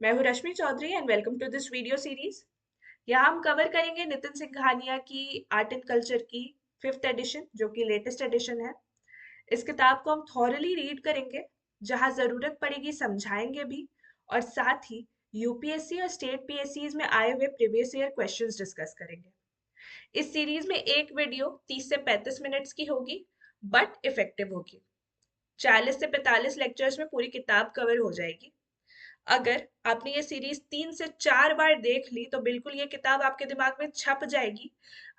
मैं हूँ Rashmi Chaudhary and welcome to this video series. यहाँ हम कवर करेंगे नितिन सिंघानिया की आर्ट एंड कल्चर की फिफ्थ एडिशन जो कि लेटेस्ट एडिशन है। इस किताब को हम थॉरली रीड करेंगे, जहाँ ज़रूरत पड़ेगी समझाएंगे भी, और साथ ही यूपीएससी और स्टेट पीएससीज में आए हुए प्रीवियस ईयर क्वेश्चंस डिस्कस करेंगे। इस सीरीज में एक वीडियो 30 से 35 मिनट्स की होगी, बट इफेक्टिव होगी। 40 से 45 लेक्चर्स में पूरी किताब कवर हो जाएगी। अगर आपने ये सीरीज 3 से 4 बार देख ली तो बिल्कुल ये किताब आपके दिमाग में छप जाएगी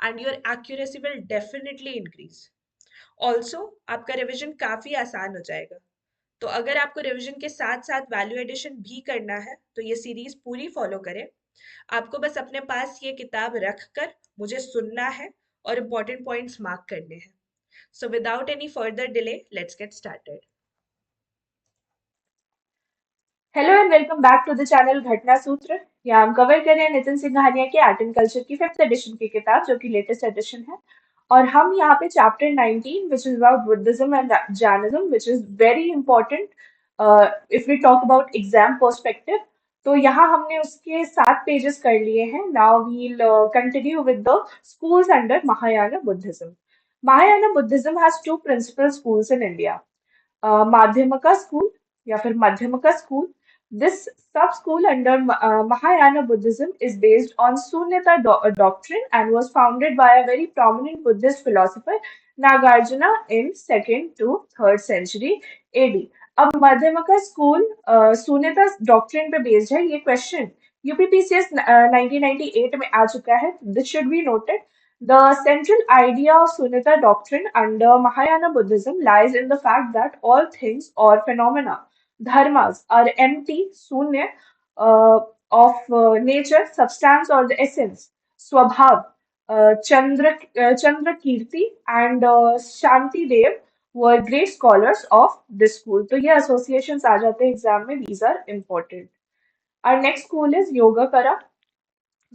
and your accuracy will definitely increase. Also आपका रिवीजन काफी आसान हो जाएगा। तो अगर आपको रिवीजन के साथ साथ वैल्यू एडिशन भी करना है तो ये सीरीज पूरी फॉलो करें। आपको बस अपने पास ये किताब रख कर मुझे सुनना है और इम्पोर्टेंट पॉइंट्स मार्क करने हैं। So without any further delay let's get started. Hello and welcome back to the channel Ghatna Sutra. यहाँ हम कवर कर रहे हैं नितिन सिंघानिया की आर्ट एंड कल्चर की फिफ्थ एडिशन की किताब जो कि लेटेस्ट एडिशन है। और हम यहाँ पे chapter 19 which is about Buddhism and Jainism which is very important if we talk about exam perspective. तो यहाँ हमने उसके 7 पेजेस कर लिए हैं। Now we'll continue with the schools under Mahayana Buddhism. Mahayana Buddhism has two principal schools in India, Madhyamaka school या फिर मध्यमका school. This sub-school under Mahayana Buddhism is based on Sunyata doctrine and was founded by a very prominent Buddhist philosopher Nagarjuna in 2nd to 3rd century AD. अब मध्यमका school शून्यता doctrine पे based है। ये question UPPCS 1998 में आ चुका है। This should be noted. The central idea of Sunyata doctrine under Mahayana Buddhism lies in the fact that all things or phenomena, dharmas, are empty, sunya, of nature, substance, or the essence, swabhav. Chandra Kirti and Shanti Dev were great scholars of this school. तो ये associations आ जाते हैं exam में. These are important. Our next school is Yoga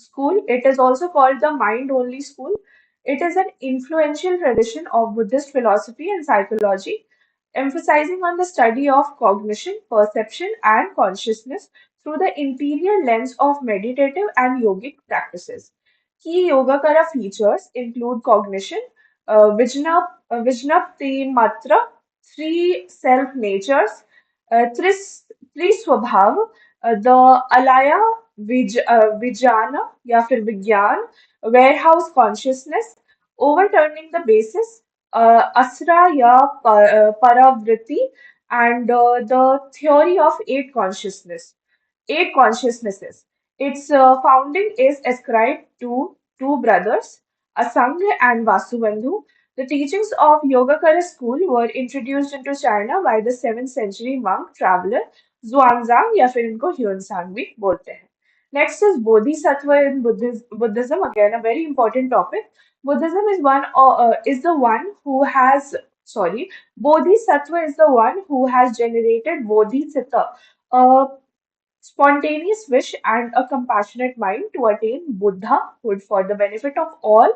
school. It is also called the mind only school. It is an influential tradition of Buddhist philosophy and psychology, emphasizing on the study of cognition, perception, and consciousness through the interior lens of meditative and yogic practices. Key Yogacara features include cognition, Vijnapti Matra, three self natures, Triswabhav, the Alaya Vijana या फिर विज्ञान, warehouse consciousness, overturning the basis, asra या paravritti, and the theory of eight consciousnesses. Its founding is ascribed to two brothers, Asanga and Vasubandhu. The teachings of Yogacara school were introduced into China by the 7th century monk traveler Zhuangzang या फिर इनको Hiuen Tsang भी बोलते हैं. Next is Bodhisattva in Buddhism. Again, a very important topic. Buddhism is the one who has sorry. Bodhisattva is the one who has generated Bodhicitta, a spontaneous wish and a compassionate mind to attain Buddhahood for the benefit of all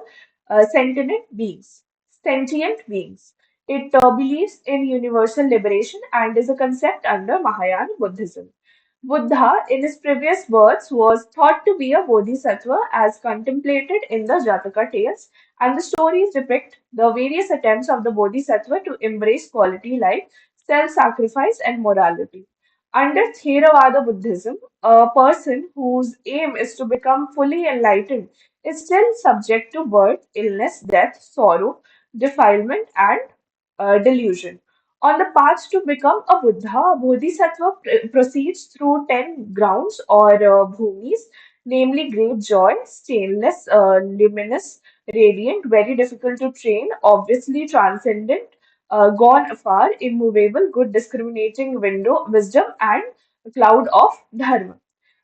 sentient beings. Sentient beings. It believes in universal liberation and is a concept under Mahayana Buddhism. Buddha, in his previous births, was thought to be a bodhisattva as contemplated in the Jataka tales, and the stories depict the various attempts of the bodhisattva to embrace quality like self sacrifice and morality. Under Theravada Buddhism, a person whose aim is to become fully enlightened is still subject to birth, illness, death, sorrow, defilement, and delusion. On the path to become a Buddha, a Bodhisattva proceeds through 10 grounds or bhumis, namely great joy, stainless, luminous, radiant, very difficult to train, obviously transcendent, gone afar, immovable, good discriminating window, wisdom, and cloud of dharma.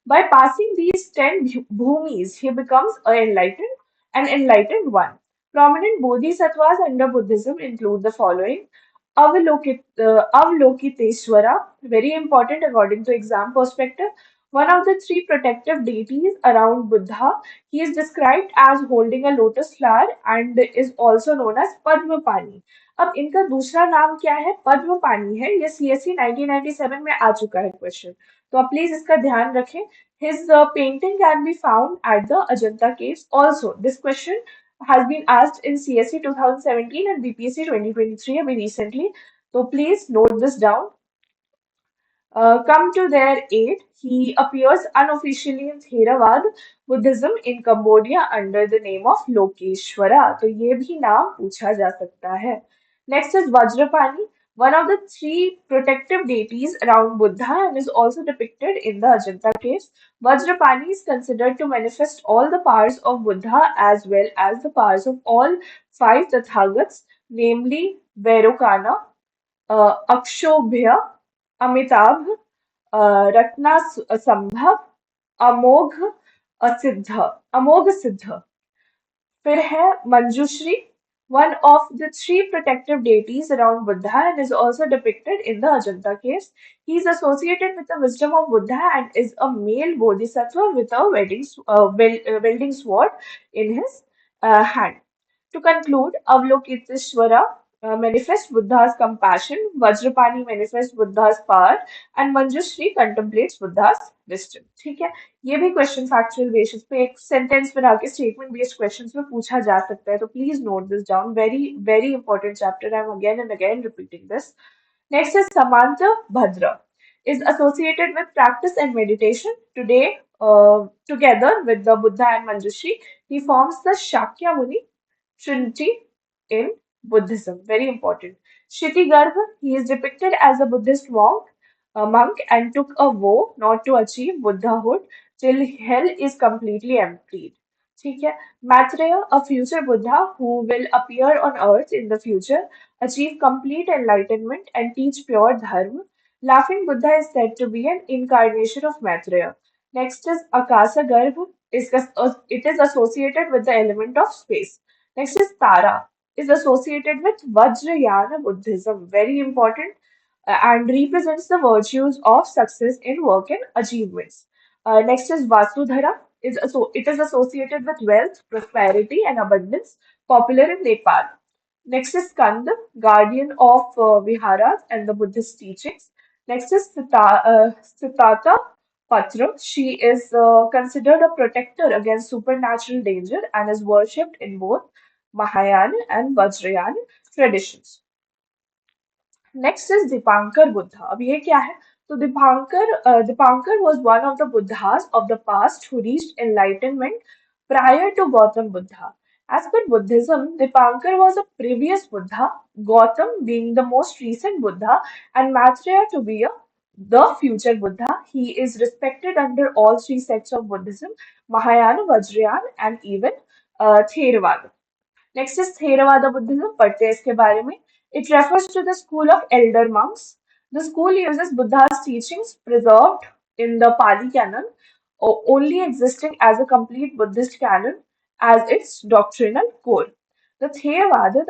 By passing these 10 bhumis, he becomes an enlightened one. Prominent bodhisattvas under Buddhism include the following. Avalokiteshvara, very important according to exam perspective. One of the three protective deities around Buddha, he is described as holding a lotus flower and is also known as Padmapani. अब इनका दूसरा नाम क्या है? पद्म पानी है। ये CSC 1997 में आ चुका है क्वेश्चन, तो आप प्लीज इसका ध्यान रखें. His painting can be found at the Ajanta caves. Also, this question has been asked in CSE 2017 and BPSC 2023 अभी recently. So please note this down. Come to their aid, he appears unofficially in Theravada Buddhism in Cambodia under the name of Lokeshwara. तो ये भी नाम पूछा जा सकता है. Next is Vajrapani, one of the three protective deities around Buddha and is also depicted in the Ajanta caves. Vajrapani is considered to manifest all the powers of Buddha as well as the powers of all five Tathagats, namely Vairocana, अक्षोभ्य, Amitabh, Ratna संभव, अमोघ, अमोघ सिद्ध. फिर है Manjushree, one of the three protective deities around Buddha and is also depicted in the Ajanta caves. He is associated with the wisdom of Buddha and is a male bodhisattva with a wielding sword in his hand. To conclude, Avalokiteshvara manifests Buddha's compassion, Vajrapani manifests Buddha's power, and Manjushri contemplates Buddha's wisdom. ठीक है, ये भी question factual basis पे एक sentence बना के statement based questions में पूछा जा सकता है, तो please note this down. Very very important chapter. I am again and again repeating this. Next is Samanta Bhadra, is associated with practice and meditation. Today, together with the Buddha and Manjushri, he forms the Shakyamuni Trinity in Buddhism. Very important. Shritigarbha, he is depicted as a Buddhist monk and took a vow not to achieve Buddhahood till hell is completely emptied. ठीक है. Maitreya, a future Buddha who will appear on earth in the future, achieve complete enlightenment and teach pure dharma. Laughing Buddha is said to be an incarnation of Maitreya. Next is Akasa Garbha. It is associated with the element of space. Next is Tara, is associated with Vajrayana Buddhism, very important, and represents the virtues of success in work and achievements. Next is Vasudhara, it is associated with wealth, prosperity, and abundance, popular in Nepal. Next is Skanda, guardian of Viharas and the Buddhist teachings. Next is Siddhartha Patra. She is considered a protector against supernatural danger and is worshipped in both Mahayana and Vajrayana traditions. Next is Dipankar Buddha. अब ये क्या है? तो Dipankar was one of the Buddhas of the past who reached enlightenment prior to Gautam Buddha. As per Buddhism, Dipankar was a previous Buddha, Gautam being the most recent Buddha, and Maitreya to be the future Buddha. He is respected under all three sects of Buddhism, Mahayana, Vajrayana, and even Theravada. Next is Theravada Buddhism. पढ़ते हैं इसके बारे में. It refers to the school of elder monks. The school uses Buddha's teachings preserved in the Pali Canon, only existing as a complete Buddhist canon as its doctrinal core. In Theravada,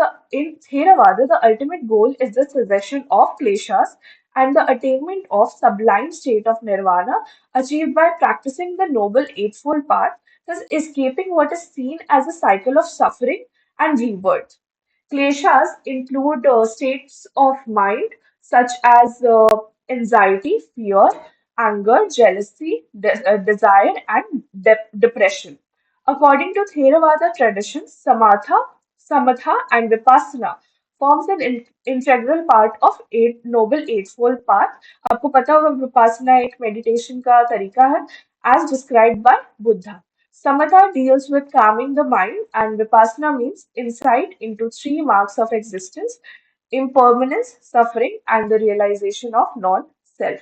the ultimate goal is the cessation of kleshas and the attainment of sublime state of nirvana achieved by practicing the noble eightfold path, thus escaping what is seen as a cycle of suffering and rebirth. Kleshas include states of mind such as anxiety, fear, anger, jealousy, desire, and depression. According to Theravada traditions, samatha, and vipassana forms an integral part of noble eightfold path. आपको पता होगा vipassana एक meditation का तरीका है, as described by Buddha. Samatha deals with calming the mind, and Vipassana means insight into three marks of existence: impermanence, suffering, and the realization of non self.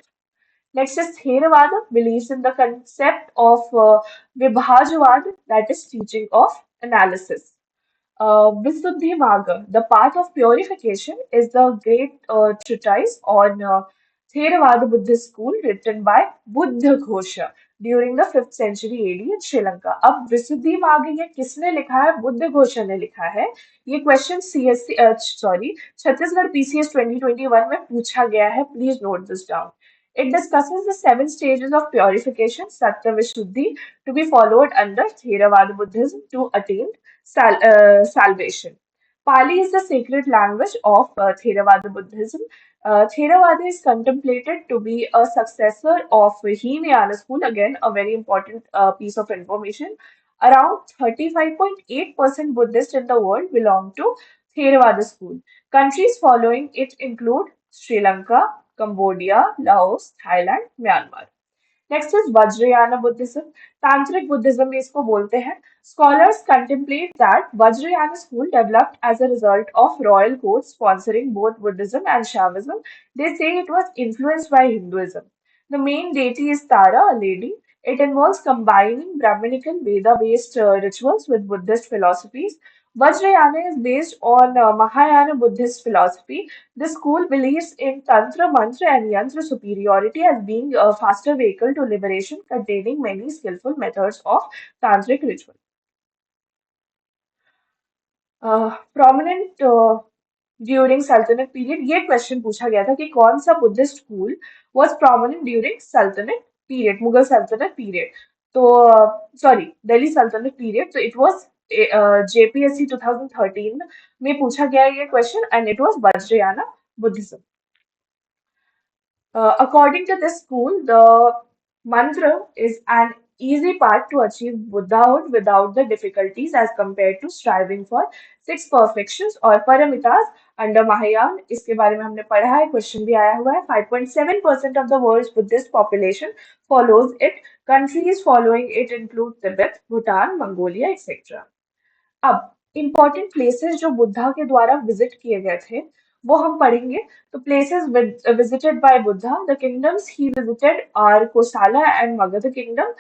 Next is Theravada, believes in the concept of Vibhajavad, that is, teaching of analysis. Visuddhi Marga, the path of purification, is the great treatise on Theravada Buddhist school written by Buddha Ghosha during the 5th century AD in Sri Lanka. अब विशुद्धि मार्ग ये किसने लिखा है? बुद्ध घोषा ने लिखा है. ये क्वेश्चन छत्तीसगढ़ PCS 2021 में पूछा गया है. Please note this down. It discusses the 7 stages of purification, Satya Vishuddhi, to be followed under Theravada Buddhism to attain salvation. Pali is the sacred language of Theravada Buddhism. Theravada is contemplated to be a successor of Hinayana school. Again, a very important piece of information. Around 35.8% Buddhists in the world belong to Theravada school. Countries following it include Sri Lanka, Cambodia, Laos, Thailand, Myanmar. Next is Vajrayana Buddhism tantric Buddhism भी इसको बोलते हैं scholars contemplate that Vajrayana school developed as a result of royal courts sponsoring both Buddhism and Shaivism. They say it was influenced by Hinduism. The main deity is Tara, a lady. It involves combining Brahminical Veda-based rituals with Buddhist philosophies. Vajrayana is based on Mahayana Buddhist philosophy. The school believes in Tantra, Mantra, and Yantra superiority as being a faster vehicle to liberation, containing many skillful methods of tantric ritual. Prominent during सल्तनत period ये question पूछा गया था कि कौन सा Buddhist school was prominent during सल्तनत period Mughal सल्तनत पीरियड तो सॉरी दिल्ली सल्तनत पीरियड तो इट वाज जेपीएससी 2013 में पूछा गया ये question and it was Vajrayana Buddhism. According to this school, the mantra is an easy path to achieve Buddhahood without the difficulties as compared to striving for six perfections or paramitas under Mahayana. इसके बारे में हमने पढ़ा है question भी आया हुआ है 5.7% of the world's Buddhist population follows it. Countries following it include Tibet, Bhutan, Mongolia, etc. अब इम्पोर्टेंट प्लेसेस जो बुद्धा के द्वारा विजिट किए गए थे वो हम पढ़ेंगे तो places visited by Buddha the kingdoms he visited are Kosala and Magadha kingdom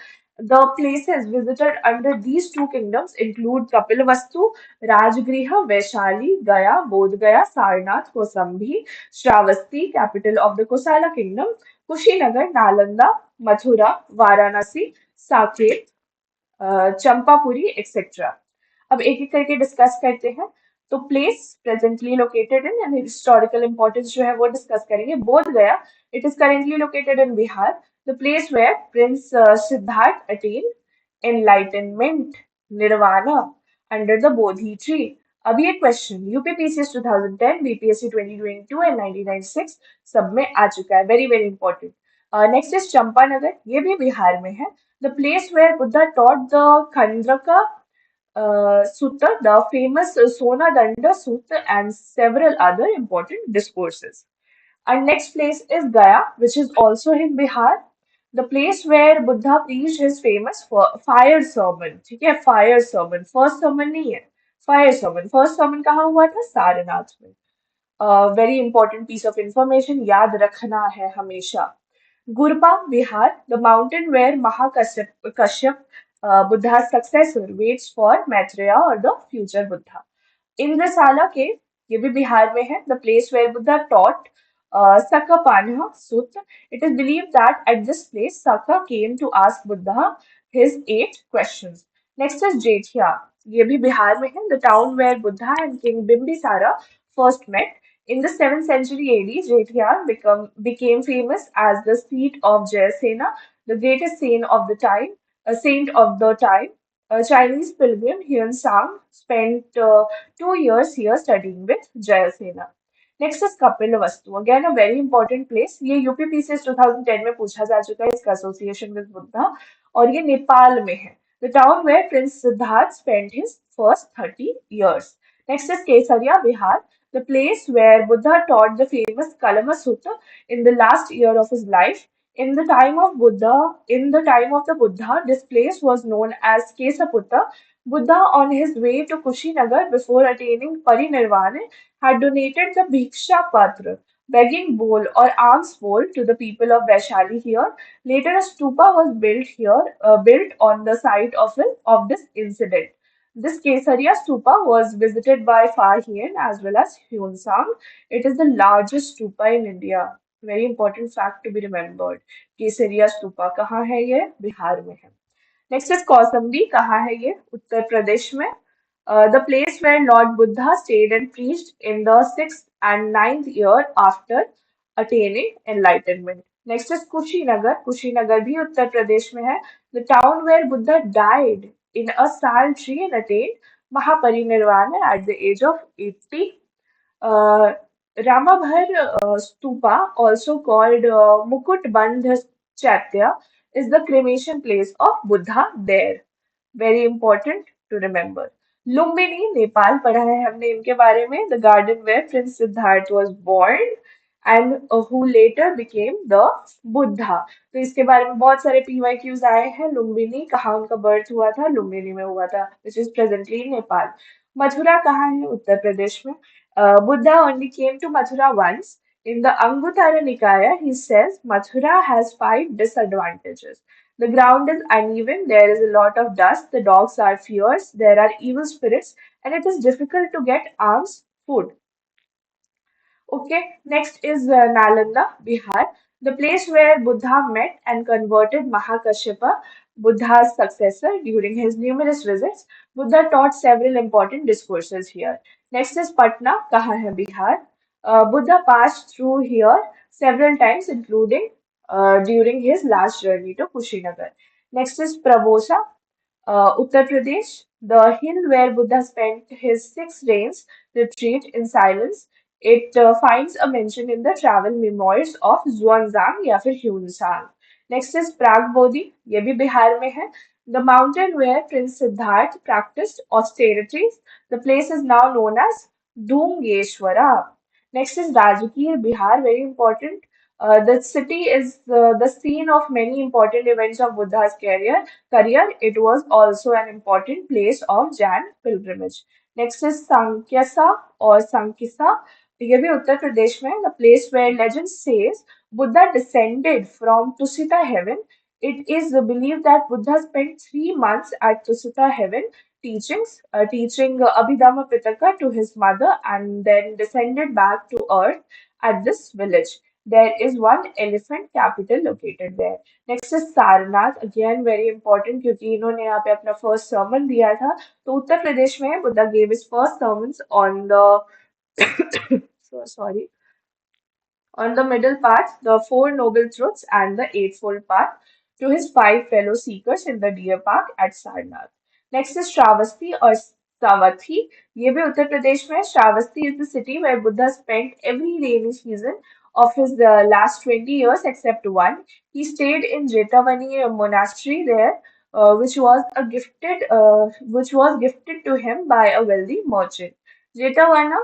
the places visited under these two kingdoms include Kapilavastu Rajagriha Vaishali Gaya Bodh Gaya Sarnath Kaushambi Shravasti capital of the Kosala kingdom Kushinagar Nalanda Mathura Varanasi Saket Champapuri etcetera. अब एक एक करके डिस्कस करते हैं तो place presently located in and historical importance जो है वो डिस्कस करेंगे. Bodh Gaya it is currently located in Bihar. The place where prince Siddhartha attain enlightenment nirvana under the Bodhi tree. अब ये क्वेश्चन यूपीपीसीएस 2010 बीपीएससी 2022 एंड 1996 सब में आ चुका है. Very very important. Next is Champanagar ये भी बिहार में है. The place where Buddha taught the Khandrika Sutta, the famous Sona Danda Sutta, and several other important discourses. Our next place is Gaya, which is also in Bihar, the place where Buddha preached his famous fire sermon. ठीक है, fire sermon. First sermon नहीं है, fire sermon. First sermon कहाँ हुआ था? सारनाथ में. Very important piece of information याद रखना है हमेशा. Gurpa, Bihar, the mountain where Mahakashyap, Buddha's successor, waits for Maitreya or the future Buddha. Indrasala cave, ये भी बिहार में है, the place where Buddha taught Sakapanha Sutta. It is believed that at this place Saka came to ask Buddha his 8 questions. Next is Jethia. ये भी बिहार में है, the town where Buddha and King Bimbisara first met. In the 7th century AD, Jethia became famous as the seat of Jayasena, the greatest saint of the time. A saint of the time. A Chinese pilgrim Hyun Sang spent 2 years here studying with Jayasena. Next is Kapilavastu. Again, a very important place. ये UPPCS 2010 में पूछा जा चुका है इसका association with Buddha और ये नेपाल में है. The town where Prince Siddharth spent his first 30 years. Next is Kesaria, Bihar, the place where Buddha taught the famous Kalama Sutta in the last year of his life. In the time of the Buddha, this place was known as Kesaputta. Buddha, on his way to Kushinagar before attaining Parinirvana, had donated the Bhiksha Patra, begging bowl or alms bowl to the people of Vaishali here. Later, a stupa was built on the site of this incident. This Kesaria stupa was visited by Fa Hien as well as Hyun Sang. It is the largest stupa in India. Very important fact to be remembered. केसरिया स्तूपा कहाँ है ये? बिहार में है. Next is Kosambi कहाँ है ये? उत्तर प्रदेश में. The place where Lord Buddha stayed and preached in the 6th and 9th year after attaining enlightenment. Next is Kushinagar. Kushinagar भी उत्तर प्रदेश में है. The town where Buddha died in a sal tree and attained Mahaparinirvana at the age of 80. Uh, Ramabhar Stupa, also called Mukut Bandha Chaitya, is the cremation place of Buddha there. Very important to remember. Lumbini Nepal पढ़ा है हमने इनके बारे में, the garden where Prince Siddharth was born and who later became the Buddha. तो इसके बारे में बहुत सारे PYQs आए हैं. लुम्बिनी कहाँ उनका बर्थ हुआ था? लुम्बिनी में हुआ था, which is presently in Nepal. Mathura कहाँ है? उत्तर प्रदेश में. Buddha only came to Mathura once. In the Anguttara Nikaya, he says Mathura has 5 disadvantages. The ground is uneven, there is a lot of dust, the dogs are fierce, there are evil spirits, and it is difficult to get alms food. Okay, next is Nalanda, Bihar, the place where Buddha met and converted Mahakashyapa, Buddha's successor, during his numerous visits. Buddha taught several important discourses here. Next is Patna, kahan hai Bihar. Buddha passed through here several times, including during his last journey to Kushinagar. Next is Pravosa, Uttar Pradesh, the hill where Buddha spent his 6 reigns retreat in silence. It finds a mention in the travel memoirs of Xuanzang या फिर Hunsang. Next is Pragbodhi, ये भी बिहार में है. The mountain where Prince Siddharth practiced austerities. The place is now known as Dhungeshwara. Next is Rajgir, Bihar, very important. The city is the scene of many important events of Buddha's career. It was also an important place of Jain pilgrimage. Next is Sankyasa or Sankisa. ये भी उत्तर प्रदेश में, the place where legend says Buddha descended from Tusita heaven. It is believed that Buddha spent 3 months at Tusita heaven teaching Abhidhamma Pitaka to his mother and then descended back to earth at this village. There is one elephant capital located there. Next is Sarnath, again very important क्योंकि इन्होंने यहाँ पे अपना first sermon दिया था. तो उत्तर प्रदेश में Buddha gave his first sermons on the sorry on the middle path, the Four Noble Truths and the Eightfold Path to his 5 fellow seekers in the deer park at Sarnath. Next is Shravasti or Savatthi. ये भी उत्तर प्रदेश में है. Shravasti is the city where Buddha spent every rainy season of his last 20 years except one. He stayed in Jetavani monastery there, which was gifted to him by a wealthy merchant. Jetavana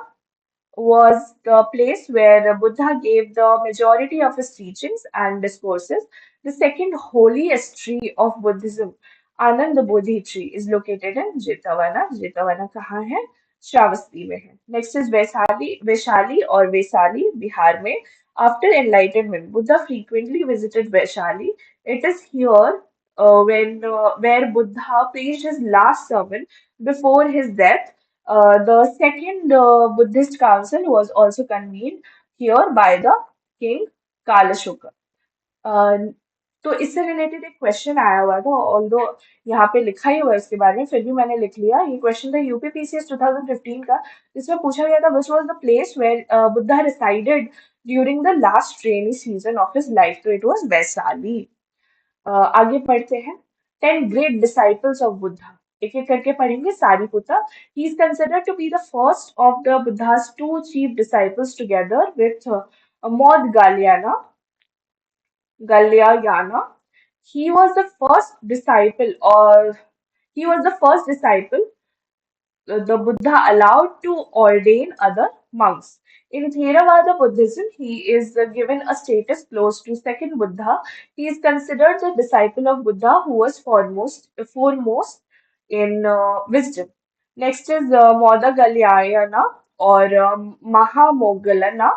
was the place where Buddha gave the majority of his teachings and discourses. The second holiest tree of Buddhism, Ananda Bodhi tree, is located in Jetavana. Jetavana कहाँ है? श्रावस्ती में है. Next is Vaishali or Vesali, Bihar में. After enlightenment, Buddha frequently visited Vaishali. It is here where Buddha preached his last sermon before his death. The second Buddhist council was also convened here by the king Kalashuka. Uh, तो इससे related एक question आया हुआ था, although यहाँ पे लिखा ही हुआ है इसके बारे में, फिर भी मैंने लिख लिया. ये क्वेश्चन था यूपीपीसीएस 2015 का, जिसमें पूछा गया था which was the place where Buddha resided during the last rainy season of his life. तो इट वाज वैशाली. आगे पढ़ते हैं. 10 ग्रेट डिसाइपल्स ऑफ बुद्धा, एक एक करके पढ़ेंगे. Sariputra, he is considered to be the first of the Buddha's 2 chief disciples together with Maud Galyayana. He was the first disciple, or he was the first disciple the Buddha allowed to ordain other monks. In Theravada Buddhism, he is given a status close to second Buddha. He is considered the disciple of Buddha who was foremost in wisdom. Next is Moda Galyayana or Mahamoggallana.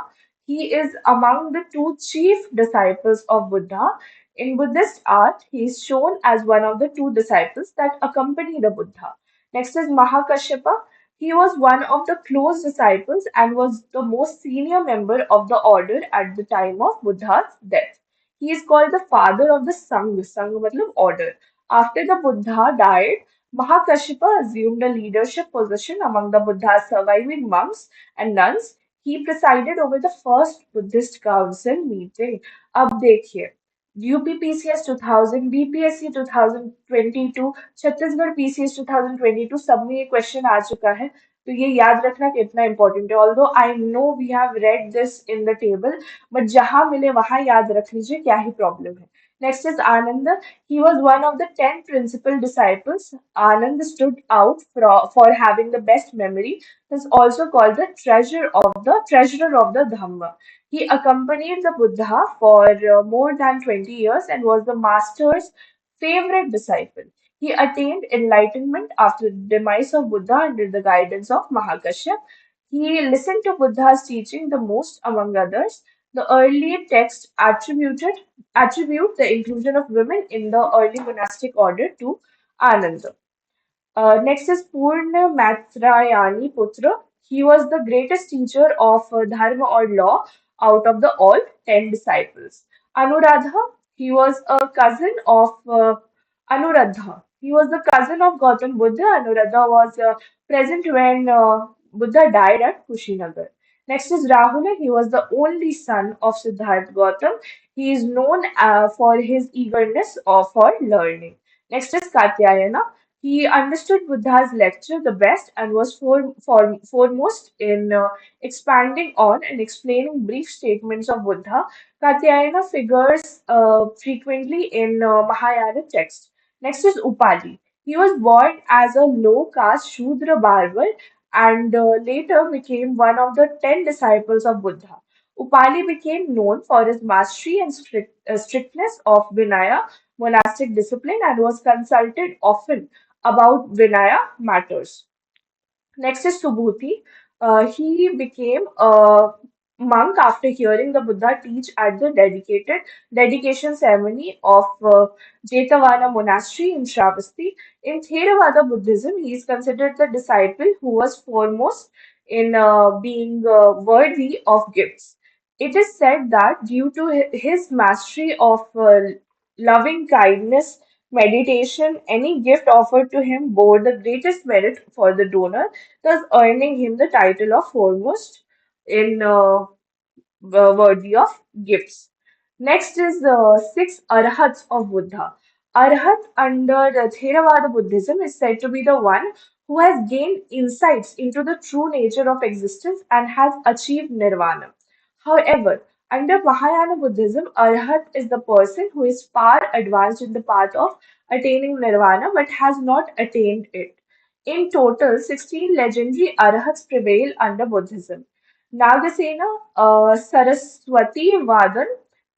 He is among the 2 chief disciples of Buddha. In Buddhist art, he is shown as one of the 2 disciples that accompany the Buddha. Next is Mahakashyapa. He was one of the close disciples and was the most senior member of the order at the time of Buddha's death. He is called the father of the Sangha. Sangha matlab order. After the Buddha died, Mahakashyapa assumed a leadership position among the Buddha's surviving monks and nuns. He presided over the first Buddhist council meeting. अब देखिए, UP PCS 2000, BPSC 2022, Chhattisgarh PCS 2022 सब में ये question आ चुका है, तो ये याद रखना कितना इंपॉर्टेंट है. Although I know we have read this in the table, but जहां मिले वहां याद रख लीजिए, क्या ही प्रॉब्लम है. Next is Ananda. He was one of the 10 principal disciples. Anand stood out for having the best memory. He is also called the treasurer of the Dhamma. He accompanied the Buddha for more than 20 years and was the master's favorite disciple. He attained enlightenment after the demise of Buddha under the guidance of Mahakashyap. He listened to Buddha's teaching the most among others. The early texts attribute the inclusion of women in the early monastic order to Ananda. Next is Purna Matrayani Putra. He was the greatest teacher of Dharma or law out of the all 10 disciples. Anuradha, he was a cousin of Anuradha. He was the cousin of Gautam Buddha. Anuradha was present when Buddha died at Kushinagar. Next is Rahula. He was the only son of Siddhartha Gautam. He is known for his eagerness for learning. Next is Katyayana. He understood Buddha's lecture the best and was foremost in expanding on and explaining brief statements of Buddha. Katyayana figures frequently in Mahayana texts. Next is Upali. He was born as a low caste Shudra barber and later became one of the 10 disciples of Buddha. Upali became known for his mastery and strictness of Vinaya, monastic discipline, and was consulted often about Vinaya matters. Next is Subhuti. He became a monk after hearing the Buddha teach at the dedication ceremony of Jetavana Monastery in Shravasti. In Theravada Buddhism, he is considered the disciple who was foremost in being worthy of gifts. It is said that due to his mastery of loving kindness, meditation, any gift offered to him bore the greatest merit for the donor, thus earning him the title of foremost in worthy of gifts. Next is the six arhats of Buddha. Arhat under the Theravada Buddhism is said to be the one who has gained insights into the true nature of existence and has achieved nirvana. However, under Mahayana Buddhism, Arhat is the person who is far advanced in the path of attaining nirvana but has not attained it. In total, 16 legendary Arhats prevail under Buddhism. Nagasena, Saraswati Vadan,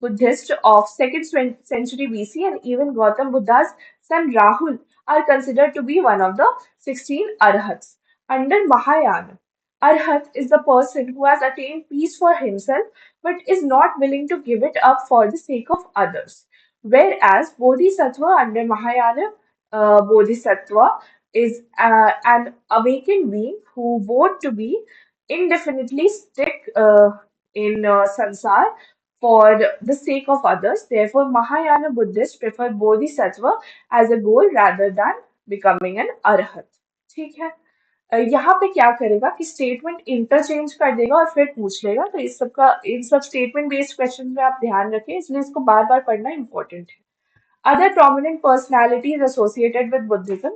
Buddhist of 2nd century BC, and even Gautam Buddha's son Rahul are considered to be one of the 16 Arhats. Under Mahayana, Arhat is the person who has attained peace for himself but is not willing to give it up for the sake of others. Whereas Bodhisattva under Mahayana, Bodhisattva is an awakened being who vowed to be indefinitely stick in sansar for the sake of others. Therefore, Mahayana Buddhists prefer Bodhisattva as a goal rather than becoming an arhat. ठीक है. यहाँ पे क्या करेगा कि statement interchange कर देगा और फिर पूछ लेगा, तो इन सब स्टेटमेंट बेस्ड क्वेश्चन में आप ध्यान रखें, इसलिए इसको बार बार पढ़ना इंपॉर्टेंट है. Other prominent personalities associated with Buddhism.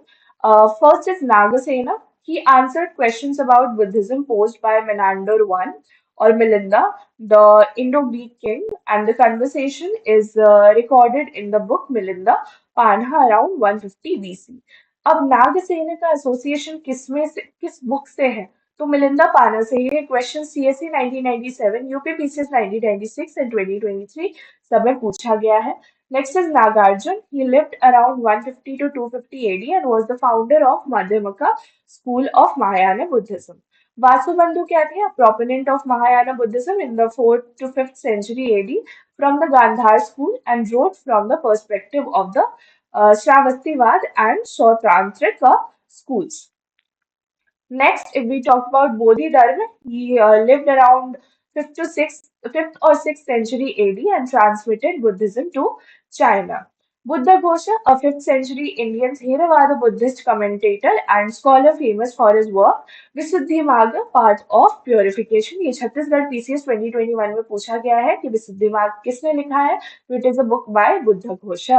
First is Nagasena. He answered questions about Buddhism posed by Menander I or Milinda, the Indo-Greek king, and the conversation is recorded in the book Milinda, Panha around 150 BC. अब नागसेना का association किस book से है? तो Melinda पाना से. ये question CSC 1997, UP PCS 1996 and 2023 सब में पूछा गया है. Next is Nagarjun. He lived around 150 to 250 AD and was the founder of Madhyamaka school of Mahayana Buddhism. Vasubandhu क्या थे? A proponent of Mahayana Buddhism in the 4th to 5th century AD from the Gandhar school and wrote from the perspective of the Shravastivad and Shautantrika schools. Next, if we talk about Bodhidharma, he lived around 5th or 6th century AD and transmitted Buddhism to China. Buddha Ghosha, a 5th century Indian Theravada Buddhist commentator and scholar famous for his work, विशुद्धि मार्ग part of purification. ये Chhattisgarh PCS 2021 में पूछा गया है कि विशुद्धि मार्ग किसने लिखा है, तो it is a book by Buddhaghosa.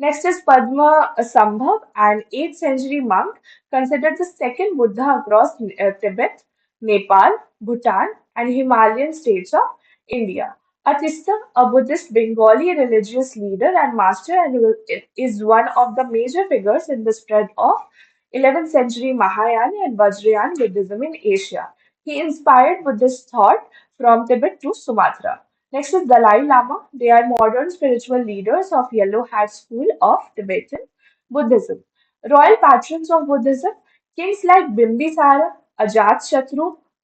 Next is Padmasambhava, an 8th century monk considered the second Buddha across Tibet, Nepal, Bhutan, and Himalayan states of India. Atista, a Buddhist Bengali religious leader and master, and is one of the major figures in the spread of 11th century Mahayana and Vajrayana Buddhism in Asia. He inspired Buddhist thought from Tibet to Sumatra. Next is Dalai Lama. They are modern spiritual leaders of Yellow Hat School of Tibetan Buddhism. Royal patrons of Buddhism, kings like Bimbisara, Ajat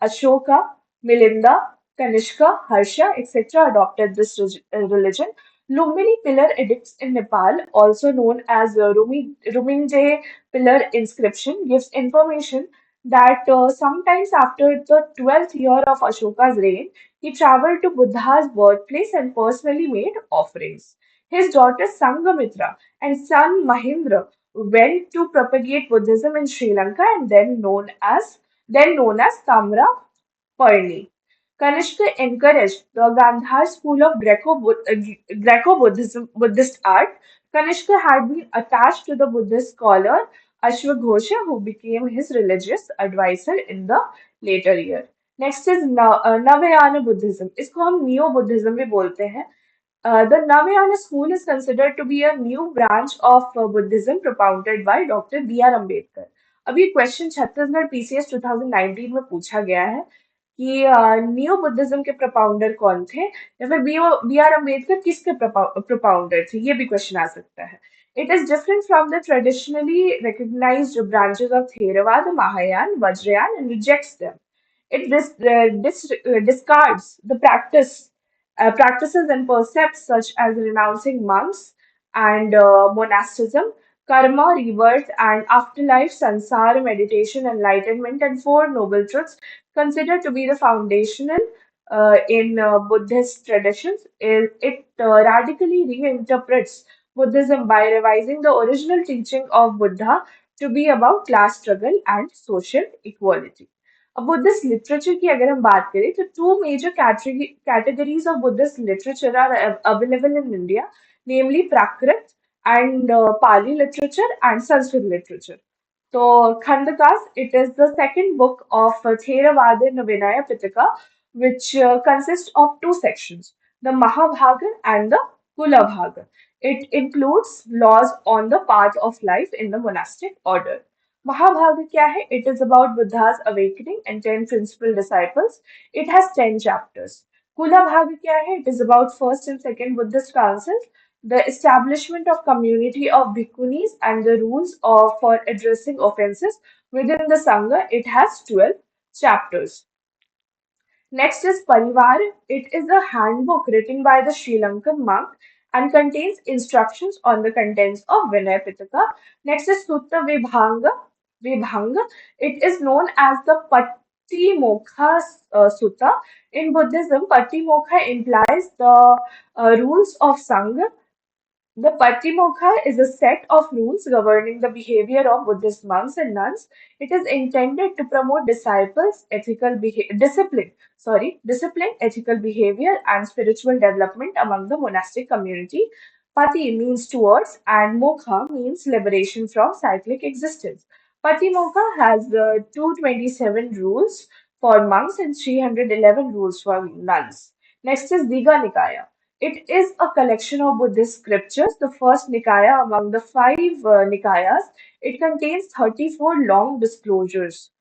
Ashoka, Milinda, Kanishka, Harsha, etc. adopted this religion. Lumbini pillar edicts in Nepal, also known as Rumingje pillar inscription, gives information that sometimes after the 12th year of Ashoka's reign, he traveled to Buddha's birthplace and personally made offerings. His daughter Sanghamitra and son Mahindra went to propagate Buddhism in Sri Lanka and then known as Tamra Parni. Kanishka encouraged the Gandhar school of Greco-Buddhism Buddhist art. Kanishka had been attached to the Buddhist scholar Ashwagosha, who became his religious advisor in the later year. Next is Navayana Buddhism. इसको हम Neo Buddhism भी बोलते हैं. The Navayana school is considered to be a new branch of Buddhism propounded by Dr. B.R. Ambedkar. अब ये question Chhattisgarh PCS 2019 में पूछा गया है कि नियो बुद्धिज्म के प्रपाउंडर कौन थे या फिर बी आर अम्बेडकर किसके प्रपाउंडर थे, ये भी क्वेश्चन आ सकता है. It is different from the traditionally recognized branches of Theravada, Mahayana, Vajrayana and rejects them. It discards the practices and precepts such as renouncing monks and monasticism, karma, rebirth, and afterlife, sansara, meditation, enlightenment, and four noble truths considered to be the foundational in Buddhist traditions. It radically reinterprets Buddhism by revising the original teaching of Buddha to be about class struggle and social equality. अब Buddhist literature की अगर हम बात करें तो two major categories of Buddhist literature are available in India, namely Prakrit and Pali literature and Sanskrit literature. So Khandakas, it is the second book of Theravada Vinaya Pitaka, which consists of two sections, the Mahabhaga and the Kulabhaga. It includes laws on the path of life in the monastic order. Mahabharata क्या है? It is about Buddha's awakening and 10 principal disciples. It has 10 chapters. Kula Bhaga क्या है? It is about first and second Buddhist councils, the establishment of community of bhikkhunis and the rules for addressing offenses within the Sangha. It has 12 chapters. Next is Parivar. It is a handbook written by the Sri Lankan monk and contains instructions on the contents of Vinaya Pitaka. Next is Sutta Vibhanga. Vibhanga. It is known as the Patimokkha Sutta. In Buddhism, Patimokkha implies the rules of Sangha. The Patimokkha is a set of rules governing the behavior of Buddhist monks and nuns. It is intended to promote discipline, ethical behavior, and spiritual development among the monastic community. Pati means towards, and Mokha means liberation from cyclic existence. Patimokkha has 227 rules for monks and 311 rules for nuns. Next is Digha Nikaya. It is a collection of Buddhist scriptures, the first Nikaya among the five Nikayas. It contains 34 long discourses.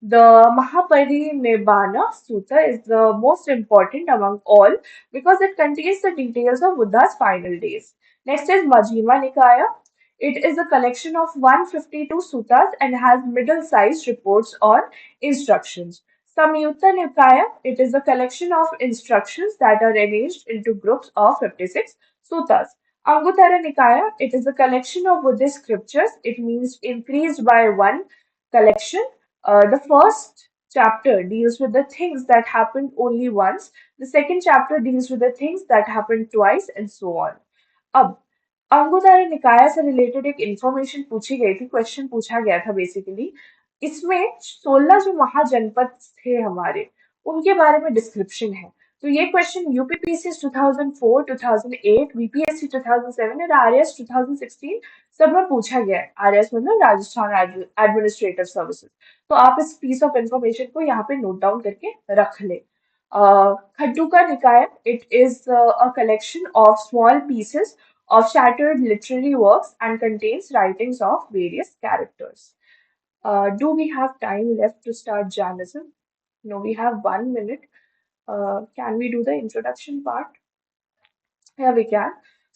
The Mahaparinibbana Sutta is the most important among all because it contains the details of Buddha's final days. Next is Majjhima Nikaya. It is a collection of 152 suttas and has middle-sized reports on instructions. Samyutta Nikaya, it is a collection of instructions that are arranged into groups of 56 suttas. Anguttara Nikaya, it is a collection of Buddhist scriptures. It means increased by one collection. The first chapter deals with the things that happened only once. The second chapter deals with the things that happened twice, and so on. अब अंगुदारा निकाय से related एक information पूछी गई थी, question पूछा गया था बेसिकली। इसमें 16 जो महाजनपद थे हमारे, उनके बारे में डिस्क्रिप्शन है। तो ये क्वेश्चन यूपीपीसीएस 2004, 2008, बीपीएससी 2007 और आरएस 2016 सब में पूछा गया है। आरएस मतलब राजस्थान एडमिनिस्ट्रेटिव सर्विसेज। तो आप इस पीस ऑफ इंफॉर्मेशन को यहाँ पे नोट डाउन करके रख ले। Khaduka Nikaya, it is a collection of small pieces of shattered literary works and contains writings of various characters. Do we have time left to start Jainism? No, we have 1 minute. Can we do the introduction part? Yeah, we can.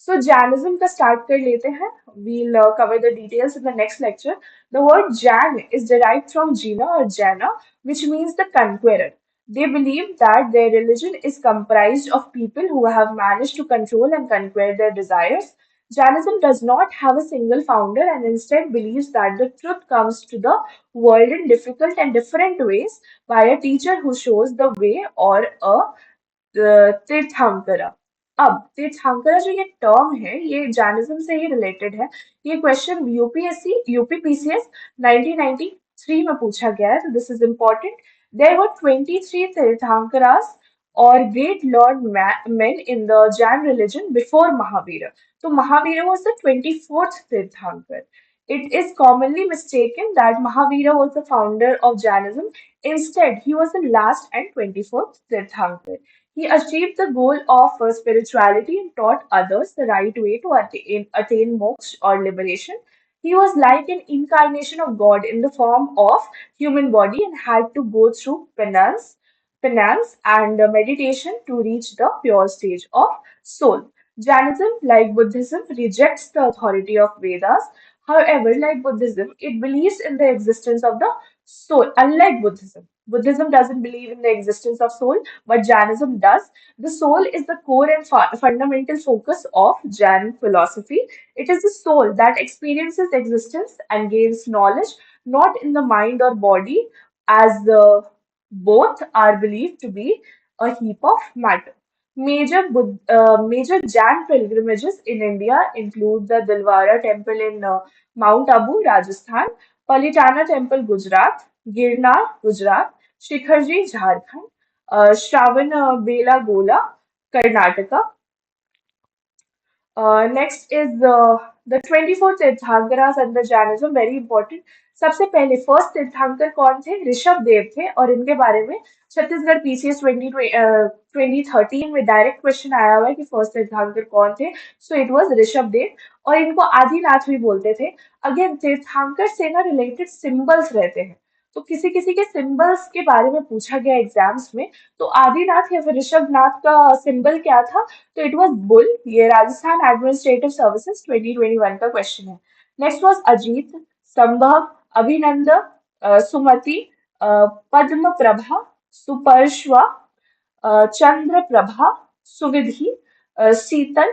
So Jainism का start कर लेते हैं. We'll cover the details in the next lecture. The word Jain is derived from Jina or Jaina, which means the conqueror. They believe that their religion is comprised of people who have managed to control and conquer their desires. Jainism does not have a single founder and instead believes that the truth comes to the world in difficult and different ways by a teacher who shows the way or a tirthankara. अब तीर्थंकरा जो ये term है ये Jainism से ही related है। ये question UPSC UPPCS 1993 में पूछा गया है, तो this is important. There were 23 tirthankaras और great lord men in the Jain religion before Mahavira. So Mahavira was the 24th Tirthankar. It is commonly mistaken that Mahavira was the founder of Jainism. Instead, he was the last and 24th Tirthankar. He achieved the goal of spirituality and taught others the right way to attain moksha or liberation. He was like an incarnation of God in the form of human body and had to go through penance and meditation to reach the pure stage of soul. Jainism, like Buddhism, rejects the authority of Vedas. However, like Buddhism, it believes in the existence of the soul. Unlike Buddhism, Buddhism doesn't believe in the existence of soul, but Jainism does. The soul is the core and fundamental focus of Jain philosophy. It is the soul that experiences existence and gains knowledge, not in the mind or body, as both are believed to be a heap of matter. Major Jain pilgrimages in India include the Dilwara temple in Mount Abu, Rajasthan, Palitana temple, Gujarat, Girnar, Gujarat, Shikharji, Jharkhand, Shravan Bela Gola, Karnataka, next is the 24 Tirthankaras under Jainism, very important. सबसे पहले first तीर्थंकर कौन थे? ऋषभ देव थे, और इनके बारे में छत्तीसगढ़ पीसीएस 2013 में डायरेक्ट क्वेश्चन आया हुआ है कि फर्स्ट तीर्थंकर कौन थे। So it was Rishabh Dev, और इनको आदिनाथ भी बोलते थे। अगेन तीर्थंकर से ना रिलेटेड सिंबल्स रहते हैं, तो किसी किसी के सिंबल्स के बारे में पूछा गया एग्जाम्स में। तो आदिनाथ या फिर ऋषभ नाथ का सिंबल क्या था? तो इट वाज बुल। ये राजस्थान एडमिनिस्ट्रेटिव सर्विसेज 2021 का क्वेश्चन है। नेक्स्ट वाज अजीत, संभव, अभिनंद, सुमति, पद्म प्रभा, सुपर्श्वा, चंद्र प्रभा, सुविधि, शीतल,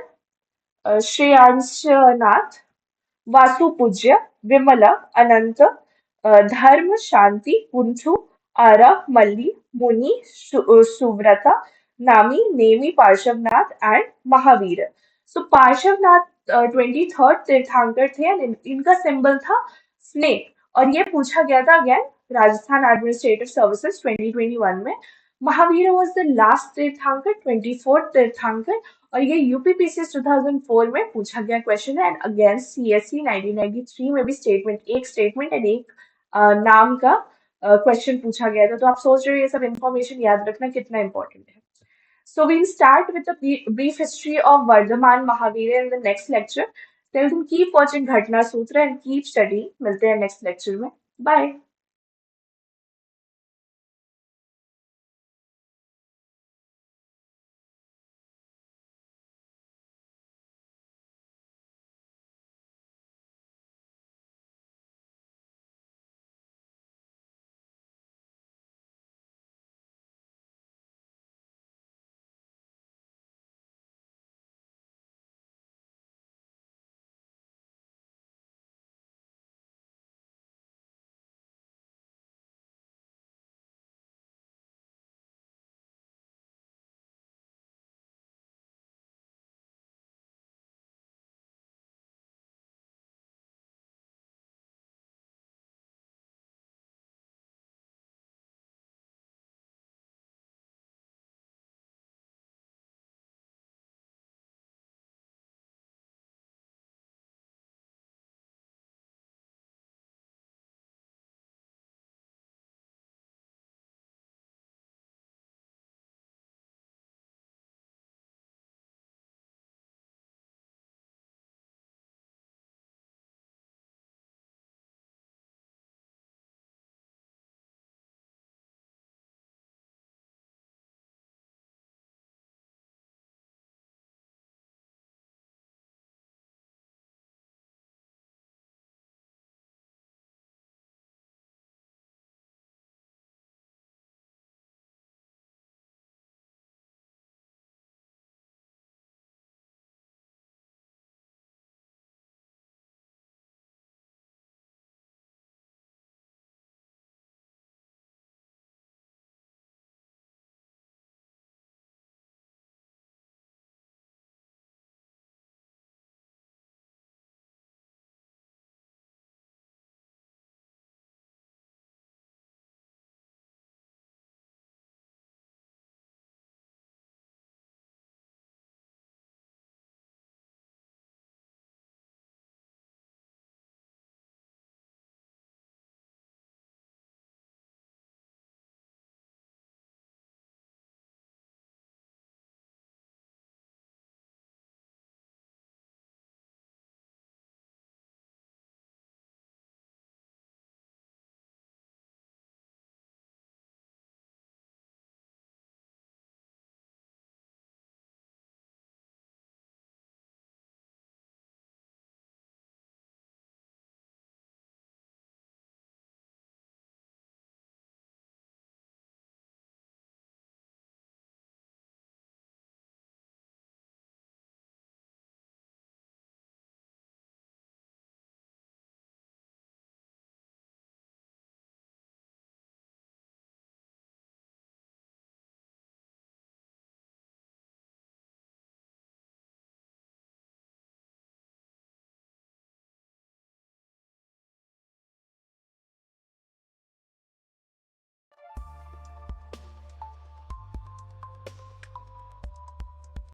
श्रेयांशनाथ, वासुपूज्य, विमला, अनंत, धर्म, शांति, कुंठू, आरा, मल्ली, मुनि, सुव्रता, नामी, Nemi, Parshvanath and Mahavir. So Parshvanath 23rd तीर्थंकर थे and इनका सिंबल था स्नेक, और ये पूछा गया था अगेन राजस्थान एडमिनिस्ट्रेटिव सर्विसेज 2021 में। महावीर वॉज द लास्ट तीर्थंकर, 24th तीर्थंकर, और ये यूपीपीसीएस 2004 में पूछा गया क्वेश्चन है। एंड अगेन सीएससी 1993 में भी एक स्टेटमेंट एंड एक नाम का क्वेश्चन पूछा गया था। तो आप सोच रहे हो ये सब इंफॉर्मेशन याद रखना कितना इंपॉर्टेंट है। So we'll start with a brief history of Vardhaman Mahavira in the next lecture. Till then, keep watching Ghatna Sutra and keep studying. मिलते हैं next lecture में. Bye.